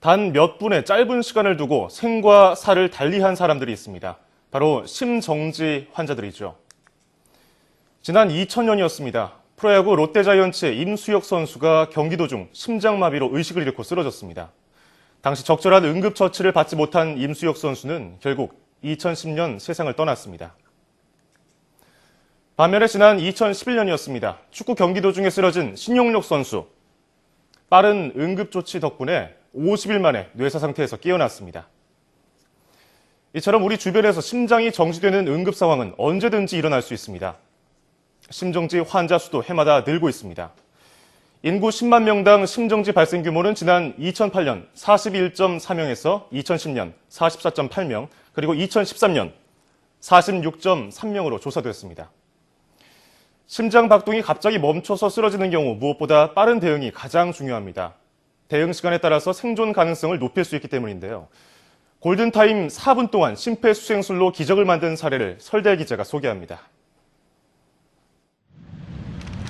단 몇 분의 짧은 시간을 두고 생과 사를 달리한 사람들이 있습니다. 바로 심정지 환자들이죠. 지난 2000년이었습니다. 프로야구 롯데자이언츠의 임수혁 선수가 경기도 중 심장마비로 의식을 잃고 쓰러졌습니다. 당시 적절한 응급처치를 받지 못한 임수혁 선수는 결국 2010년 세상을 떠났습니다. 반면에 지난 2011년이었습니다. 축구 경기 도중에 쓰러진 신용록 선수. 빠른 응급조치 덕분에 50일 만에 뇌사 상태에서 깨어났습니다. 이처럼 우리 주변에서 심장이 정지되는 응급 상황은 언제든지 일어날 수 있습니다. 심정지 환자 수도 해마다 늘고 있습니다. 인구 10만 명당 심정지 발생 규모는 지난 2008년 41.4명에서 2010년 44.8명, 그리고 2013년 46.3명으로 조사됐습니다. 심장 박동이 갑자기 멈춰서 쓰러지는 경우 무엇보다 빠른 대응이 가장 중요합니다. 대응 시간에 따라서 생존 가능성을 높일 수 있기 때문인데요. 골든타임 4분 동안 심폐소생술로 기적을 만든 사례를 설대 기자가 소개합니다.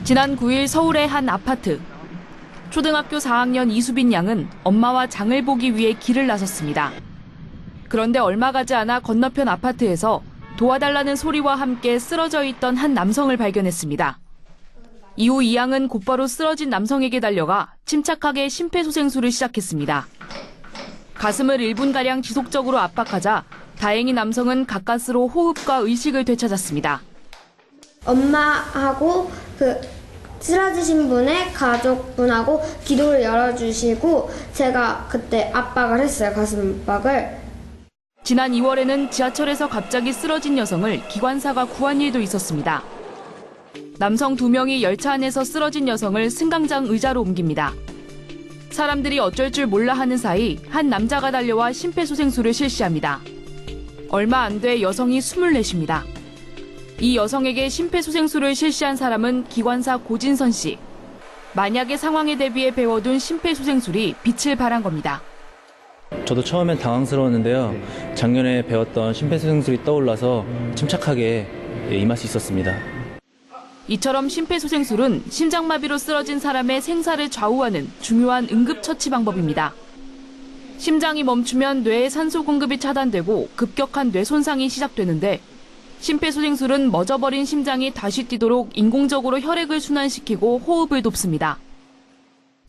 지난 9일 서울의 한 아파트. 초등학교 4학년 이수빈 양은 엄마와 장을 보기 위해 길을 나섰습니다. 그런데 얼마 가지 않아 건너편 아파트에서 도와달라는 소리와 함께 쓰러져 있던 한 남성을 발견했습니다. 이후 이 양은 곧바로 쓰러진 남성에게 달려가 침착하게 심폐소생술을 시작했습니다. 가슴을 1분가량 지속적으로 압박하자 다행히 남성은 가까스로 호흡과 의식을 되찾았습니다. 엄마하고 쓰러지신 분의 가족분하고 기도를 열어주시고 제가 그때 압박을 했어요, 가슴 압박을. 지난 2월에는 지하철에서 갑자기 쓰러진 여성을 기관사가 구한 일도 있었습니다. 남성 2명이 열차 안에서 쓰러진 여성을 승강장 의자로 옮깁니다. 사람들이 어쩔 줄 몰라 하는 사이 한 남자가 달려와 심폐소생술을 실시합니다. 얼마 안 돼 여성이 숨을 내쉽니다. 이 여성에게 심폐소생술을 실시한 사람은 기관사 고진선 씨. 만약의 상황에 대비해 배워둔 심폐소생술이 빛을 발한 겁니다. 저도 처음엔 당황스러웠는데요. 작년에 배웠던 심폐소생술이 떠올라서 침착하게 임할 수 있었습니다. 이처럼 심폐소생술은 심장마비로 쓰러진 사람의 생사를 좌우하는 중요한 응급처치 방법입니다. 심장이 멈추면 뇌의 산소 공급이 차단되고 급격한 뇌 손상이 시작되는데 심폐소생술은 멎어버린 심장이 다시 뛰도록 인공적으로 혈액을 순환시키고 호흡을 돕습니다.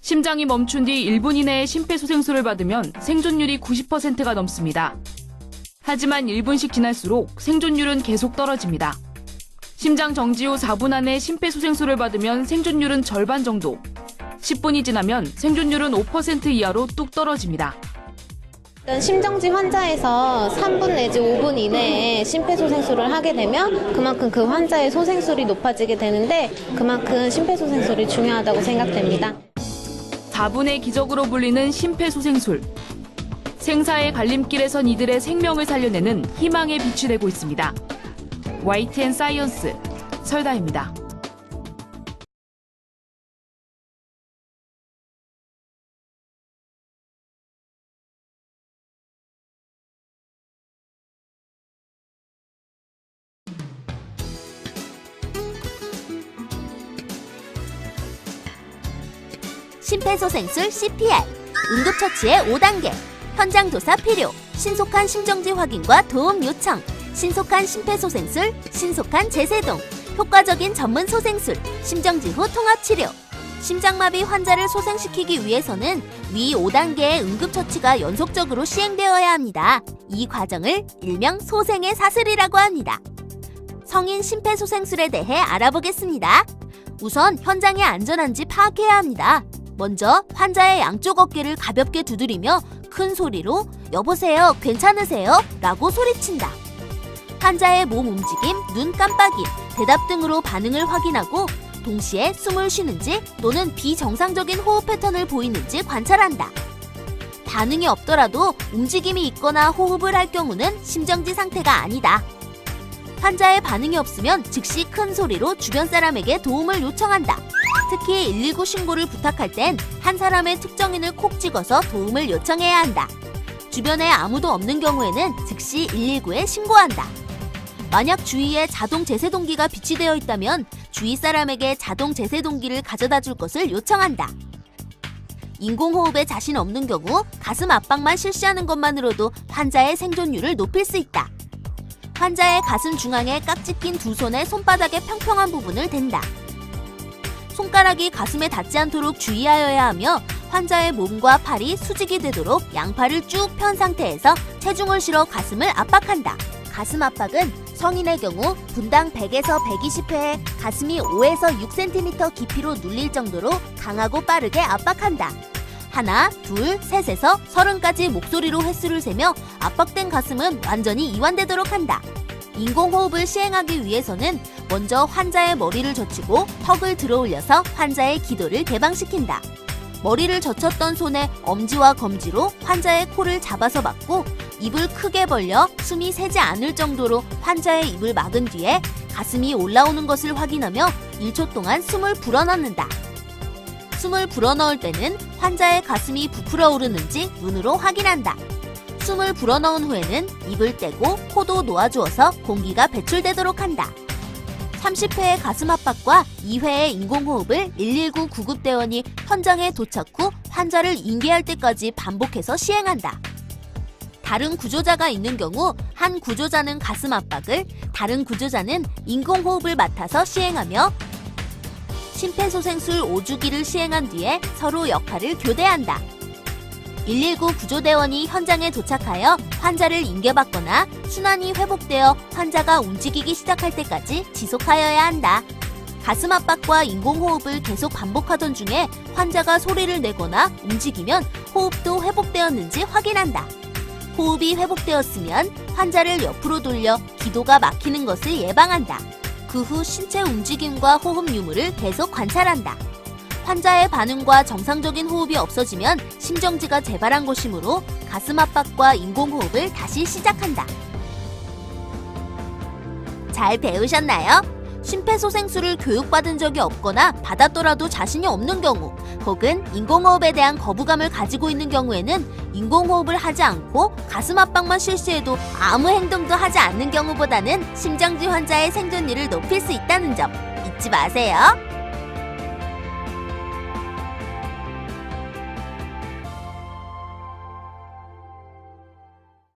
심장이 멈춘 뒤 1분 이내에 심폐소생술을 받으면 생존율이 90%가 넘습니다. 하지만 1분씩 지날수록 생존율은 계속 떨어집니다. 심장 정지 후 4분 안에 심폐소생술을 받으면 생존율은 절반 정도, 10분이 지나면 생존율은 5% 이하로 뚝 떨어집니다. 심정지 환자에서 3분 내지 5분 이내에 심폐소생술을 하게 되면 그만큼 그 환자의 소생술이 높아지게 되는데 그만큼 심폐소생술이 중요하다고 생각됩니다. 4분의 기적으로 불리는 심폐소생술. 생사의 갈림길에 선 이들의 생명을 살려내는 희망의 빛이 되고 있습니다. YTN 사이언스 설다입니다. 심폐소생술 CPR, 응급처치의 5단계, 현장 조사 필요, 신속한 심정지 확인과 도움 요청, 신속한 심폐소생술, 신속한 제세동, 효과적인 전문 소생술, 심정지 후 통합치료. 심장마비 환자를 소생시키기 위해서는 위 5단계의 응급처치가 연속적으로 시행되어야 합니다. 이 과정을 일명 소생의 사슬이라고 합니다. 성인 심폐소생술에 대해 알아보겠습니다. 우선 현장이 안전한지 파악해야 합니다. 먼저 환자의 양쪽 어깨를 가볍게 두드리며 큰 소리로 "여보세요, 괜찮으세요?" 라고 소리친다. 환자의 몸 움직임, 눈 깜빡임, 대답 등으로 반응을 확인하고 동시에 숨을 쉬는지 또는 비정상적인 호흡 패턴을 보이는지 관찰한다. 반응이 없더라도 움직임이 있거나 호흡을 할 경우는 심정지 상태가 아니다. 환자의 반응이 없으면 즉시 큰 소리로 주변 사람에게 도움을 요청한다. 특히 119 신고를 부탁할 땐 한 사람의 특정인을 콕 찍어서 도움을 요청해야 한다. 주변에 아무도 없는 경우에는 즉시 119에 신고한다. 만약 주위에 자동 제세동기가 비치되어 있다면 주위 사람에게 자동 제세동기를 가져다 줄 것을 요청한다. 인공호흡에 자신 없는 경우 가슴 압박만 실시하는 것만으로도 환자의 생존율을 높일 수 있다. 환자의 가슴 중앙에 깍지 낀 두 손의 손바닥의 평평한 부분을 댄다. 손가락이 가슴에 닿지 않도록 주의하여야 하며 환자의 몸과 팔이 수직이 되도록 양팔을 쭉 편 상태에서 체중을 실어 가슴을 압박한다. 가슴 압박은 성인의 경우 분당 100에서 120회에 가슴이 5에서 6cm 깊이로 눌릴 정도로 강하고 빠르게 압박한다. 하나, 둘, 셋에서 30까지 목소리로 횟수를 세며 압박된 가슴은 완전히 이완되도록 한다. 인공호흡을 시행하기 위해서는 먼저 환자의 머리를 젖히고 턱을 들어올려서 환자의 기도를 개방시킨다. 머리를 젖혔던 손에 엄지와 검지로 환자의 코를 잡아서 막고 입을 크게 벌려 숨이 새지 않을 정도로 환자의 입을 막은 뒤에 가슴이 올라오는 것을 확인하며 1초 동안 숨을 불어넣는다. 숨을 불어넣을 때는 환자의 가슴이 부풀어 오르는지 눈으로 확인한다. 숨을 불어넣은 후에는 입을 떼고 코도 놓아주어서 공기가 배출되도록 한다. 30회의 가슴 압박과 2회의 인공호흡을 119 구급대원이 현장에 도착 후 환자를 인계할 때까지 반복해서 시행한다. 다른 구조자가 있는 경우 한 구조자는 가슴 압박을, 다른 구조자는 인공호흡을 맡아서 시행하며 심폐소생술 5주기를 시행한 뒤에 서로 역할을 교대한다. 119 구조대원이 현장에 도착하여 환자를 인계받거나 순환이 회복되어 환자가 움직이기 시작할 때까지 지속하여야 한다. 가슴 압박과 인공호흡을 계속 반복하던 중에 환자가 소리를 내거나 움직이면 호흡도 회복되었는지 확인한다. 호흡이 회복되었으면 환자를 옆으로 돌려 기도가 막히는 것을 예방한다. 그 후 신체 움직임과 호흡 유무를 계속 관찰한다. 환자의 반응과 정상적인 호흡이 없어지면 심정지가 재발한 것이므로 가슴 압박과 인공호흡을 다시 시작한다. 잘 배우셨나요? 심폐소생술을 교육받은 적이 없거나 받았더라도 자신이 없는 경우, 혹은 인공호흡에 대한 거부감을 가지고 있는 경우에는 인공호흡을 하지 않고 가슴 압박만 실시해도 아무 행동도 하지 않는 경우보다는 심정지 환자의 생존율을 높일 수 있다는 점 잊지 마세요.